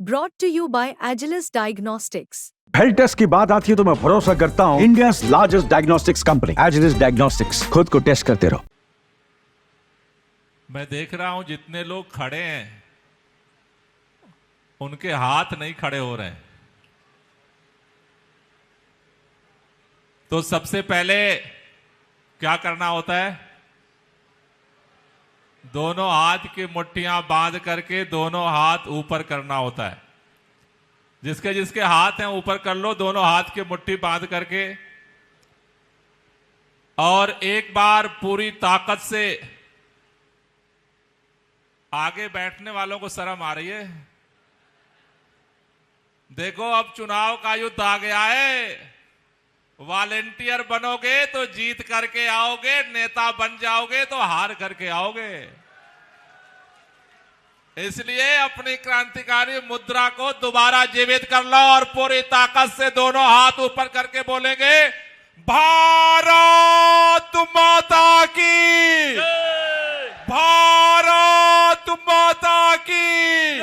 Brought to you by Agilus Diagnostics. Health test की बात आती है तो मैं भरोसा करता हूँ India largest diagnostics company Agilus diagnostics. खुद को टेस्ट करते रहो। मैं देख रहा हूं जितने लोग खड़े हैं उनके हाथ नहीं खड़े हो रहे हैं। तो सबसे पहले क्या करना होता है? दोनों हाथ की मुट्ठियां बांध करके दोनों हाथ ऊपर करना होता है। जिसके जिसके हाथ हैं ऊपर कर लो, दोनों हाथ की मुट्ठी बांध करके, और एक बार पूरी ताकत से। आगे बैठने वालों को शर्म आ रही है? देखो अब चुनाव का युद्ध आ गया है। वॉलेंटियर बनोगे तो जीत करके आओगे, नेता बन जाओगे तो हार करके आओगे। इसलिए अपनी क्रांतिकारी मुद्रा को दोबारा जीवित कर लो और पूरी ताकत से दोनों हाथ ऊपर करके बोलेंगे, भारत माता की, भारत माता की,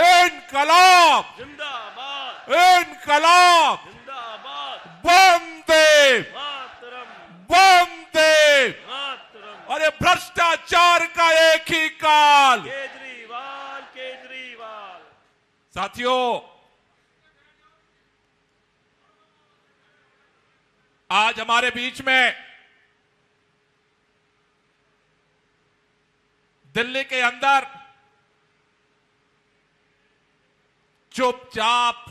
इनकलाब जिंदाबाद, इनकलाब, जिंदाबाद, वंदे वंदे। मातरम। अरे भ्रष्टाचार का एक ही काल। केजरीवाल, केजरीवाल। साथियों, आज हमारे बीच में दिल्ली के अंदर चुपचाप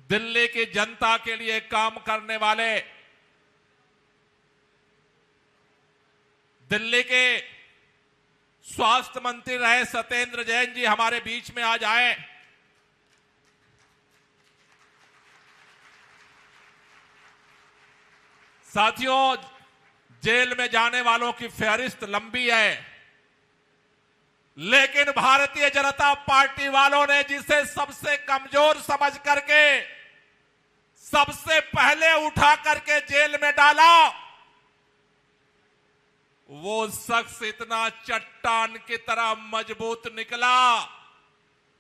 दिल्ली की जनता के लिए काम करने वाले दिल्ली के स्वास्थ्य मंत्री रहे सत्येंद्र जैन जी हमारे बीच में आज आए। साथियों, जेल में जाने वालों की फहरिस्त लंबी है, लेकिन भारतीय जनता पार्टी वालों ने जिसे सबसे कमजोर समझ करके सबसे पहले उठा करके जेल में डाला, वो शख्स इतना चट्टान की तरह मजबूत निकला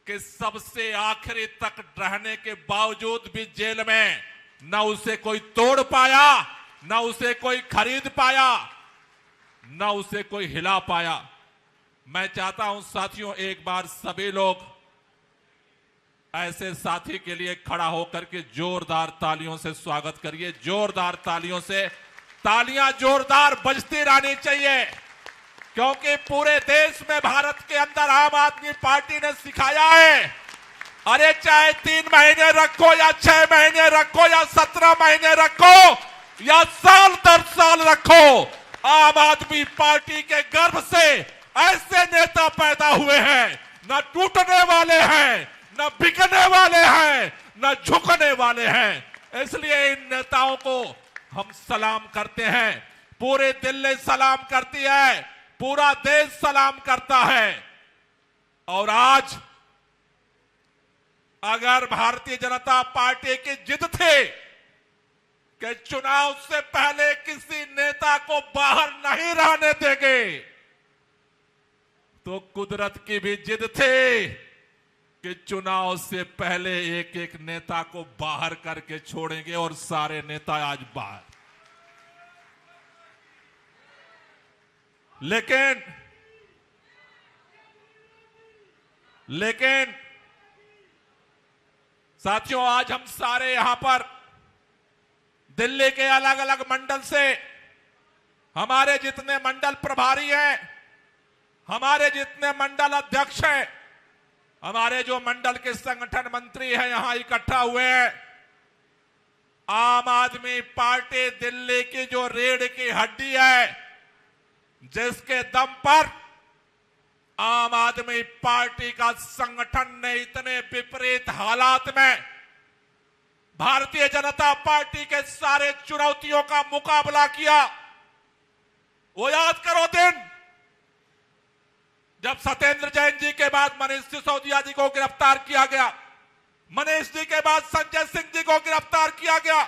कि सबसे आखिरी तक रहने के बावजूद भी जेल में न उसे कोई तोड़ पाया, न उसे कोई खरीद पाया, न उसे कोई हिला पाया। मैं चाहता हूं साथियों, एक बार सभी लोग ऐसे साथी के लिए खड़ा होकर के जोरदार तालियों से स्वागत करिए। जोरदार तालियों से, तालियां जोरदार बजती रहनी चाहिए, क्योंकि पूरे देश में भारत के अंदर आम आदमी पार्टी ने सिखाया है, अरे चाहे 3 महीने रखो या 6 महीने रखो या 17 महीने रखो या साल दर साल रखो, आम आदमी पार्टी के गर्भ से ऐसे नेता पैदा हुए हैं, न टूटने वाले हैं, न बिकने वाले हैं, न झुकने वाले हैं। इसलिए इन नेताओं को हम सलाम करते हैं। पूरे दिल्ली सलाम करती है, पूरा देश सलाम करता है। और आज अगर भारतीय जनता पार्टी की जिद थी कि चुनाव से पहले किसी नेता को बाहर नहीं रहने देंगे, तो कुदरत की भी जिद थी कि चुनाव से पहले एक एक नेता को बाहर करके छोड़ेंगे, और सारे नेता आज बाहर। लेकिन साथियों, आज हम सारे यहां पर दिल्ली के अलग अलग मंडल से, हमारे जितने मंडल प्रभारी हैं, हमारे जितने मंडल अध्यक्ष हैं, हमारे जो मंडल के संगठन मंत्री हैं, यहां इकट्ठा हुए हैं। आम आदमी पार्टी दिल्ली की जो रीढ़ की हड्डी है, जिसके दम पर आम आदमी पार्टी का संगठन ने इतने विपरीत हालात में भारतीय जनता पार्टी के सारे चुनौतियों का मुकाबला किया। वो याद करो दिन जब सत्येंद्र जैन जी के बाद मनीष सिसोदिया जी को गिरफ्तार किया गया, मनीष जी के बाद संजय सिंह जी को गिरफ्तार किया गया,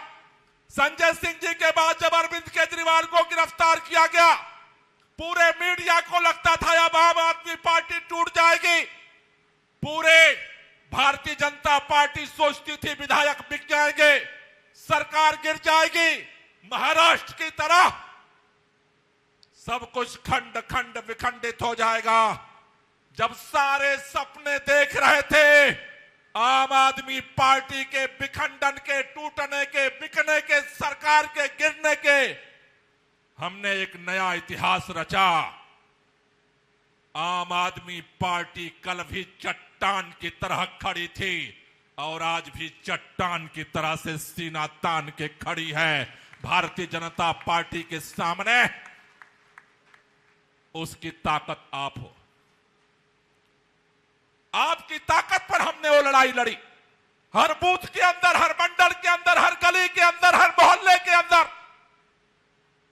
संजय सिंह जी के बाद जब अरविंद केजरीवाल को गिरफ्तार किया गया, पूरे मीडिया को लगता था अब आम आदमी पार्टी टूट जाएगी। पूरे जनता पार्टी सोचती थी विधायक बिक जाएंगे, सरकार गिर जाएगी, महाराष्ट्र की तरह सब कुछ खंड खंड विखंडित हो जाएगा। जब सारे सपने देख रहे थे आम आदमी पार्टी के विखंडन के, टूटने के, बिकने के, सरकार के गिरने के, हमने एक नया इतिहास रचा। आम आदमी पार्टी कल भी चट्टान की तरह खड़ी थी और आज भी चट्टान की तरह से सीना तान के खड़ी है। भारतीय जनता पार्टी के सामने उसकी ताकत आप हो। आपकी ताकत पर हमने वो लड़ाई लड़ी। हर बूथ के अंदर, हर मंडल के अंदर, हर गली के अंदर, हर मोहल्ले के अंदर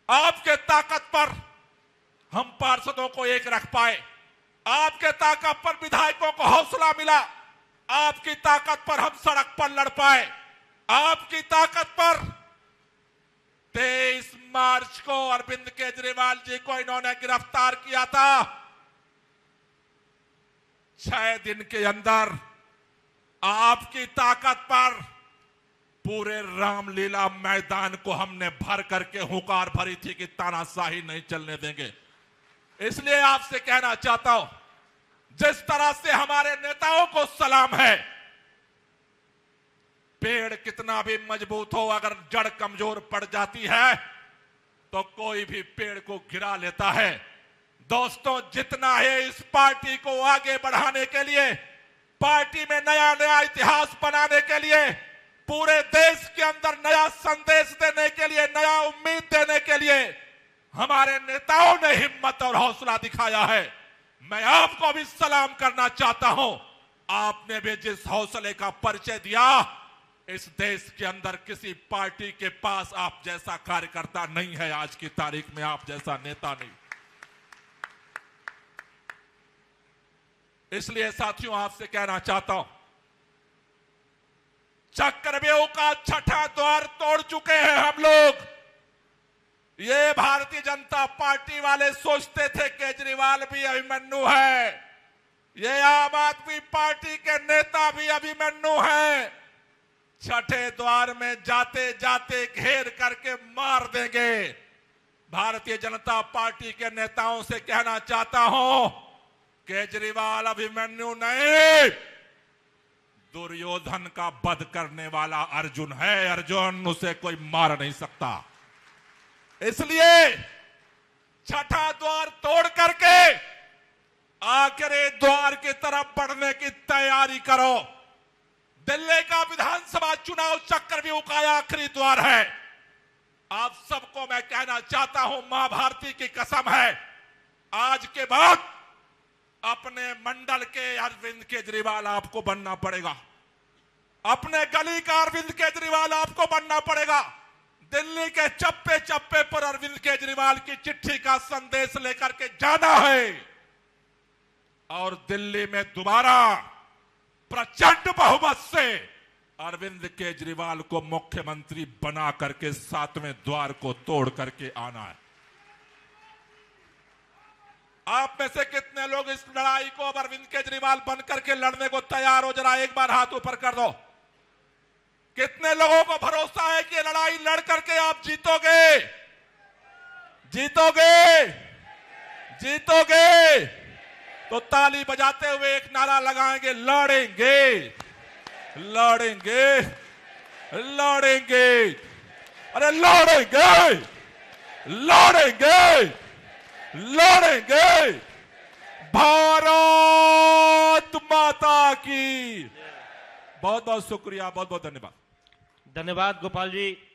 आपके ताकत पर हम पार्षदों को एक रख पाए। आपके ताकत पर विधायकों को हौसला मिला। आपकी ताकत पर हम सड़क पर लड़ पाए। आपकी ताकत पर 23 मार्च को अरविंद केजरीवाल जी को इन्होंने गिरफ्तार किया था। 6 दिन के अंदर आपकी ताकत पर पूरे रामलीला मैदान को हमने भर करके हुंकार भरी थी कि तानाशाही नहीं चलने देंगे। इसलिए आपसे कहना चाहता हूं, जिस तरह से हमारे नेताओं को सलाम है, पेड़ कितना भी मजबूत हो, अगर जड़ कमजोर पड़ जाती है तो कोई भी पेड़ को गिरा लेता है। दोस्तों, जितना है इस पार्टी को आगे बढ़ाने के लिए, पार्टी में नया नया इतिहास बनाने के लिए, पूरे देश के अंदर नया संदेश देने के लिए, नया उम्मीद देने के लिए हमारे नेताओं ने हिम्मत और हौसला दिखाया है। मैं आपको भी सलाम करना चाहता हूं। आपने भी जिस हौसले का परिचय दिया, इस देश के अंदर किसी पार्टी के पास आप जैसा कार्यकर्ता नहीं है। आज की तारीख में आप जैसा नेता नहीं। इसलिए साथियों, आपसे कहना चाहता हूं, चक्रव्यूह का छठा द्वार तोड़ चुके हैं हम लोग। ये भारतीय जनता पार्टी वाले सोचते थे केजरीवाल भी अभिमन्यु है, ये आम आदमी पार्टी के नेता भी अभिमन्यु हैं। छठे द्वार में जाते जाते घेर करके मार देंगे। भारतीय जनता पार्टी के नेताओं से कहना चाहता हूं, केजरीवाल अभिमन्यु नहीं, दुर्योधन का वध करने वाला अर्जुन है। अर्जुन, उसे कोई मार नहीं सकता। इसलिए छठा द्वार तोड़ करके आखिरी द्वार की तरफ बढ़ने की तैयारी करो। दिल्ली का विधानसभा चुनाव चक्रव्यूह का आखिरी द्वार है। आप सबको मैं कहना चाहता हूं, मां भारती की कसम है, आज के बाद अपने मंडल के अरविंद केजरीवाल आपको बनना पड़ेगा। अपने गली का अरविंद केजरीवाल आपको बनना पड़ेगा। दिल्ली के चप्पे चप्पे पर अरविंद केजरीवाल की चिट्ठी का संदेश लेकर के जाना है और दिल्ली में दोबारा प्रचंड बहुमत से अरविंद केजरीवाल को मुख्यमंत्री बना करके 7वें द्वार को तोड़ करके आना है। आप में से कितने लोग इस लड़ाई को अब अरविंद केजरीवाल बनकर के लड़ने को तैयार हो? जरा एक बार हाथ ऊपर कर दो। कितने लोगों को भरोसा है कि लड़ाई लड़ करके आप जीतोगे? जीतोगे? जीतोगे? तो ताली बजाते हुए एक नारा लगाएंगे, लड़ेंगे, लड़ेंगे, लड़ेंगे। अरे लड़ेंगे, लड़ेंगे, लड़ेंगे। भारत माता की बहुत बहुत शुक्रिया, बहुत बहुत धन्यवाद। धन्यवाद गोपाल जी।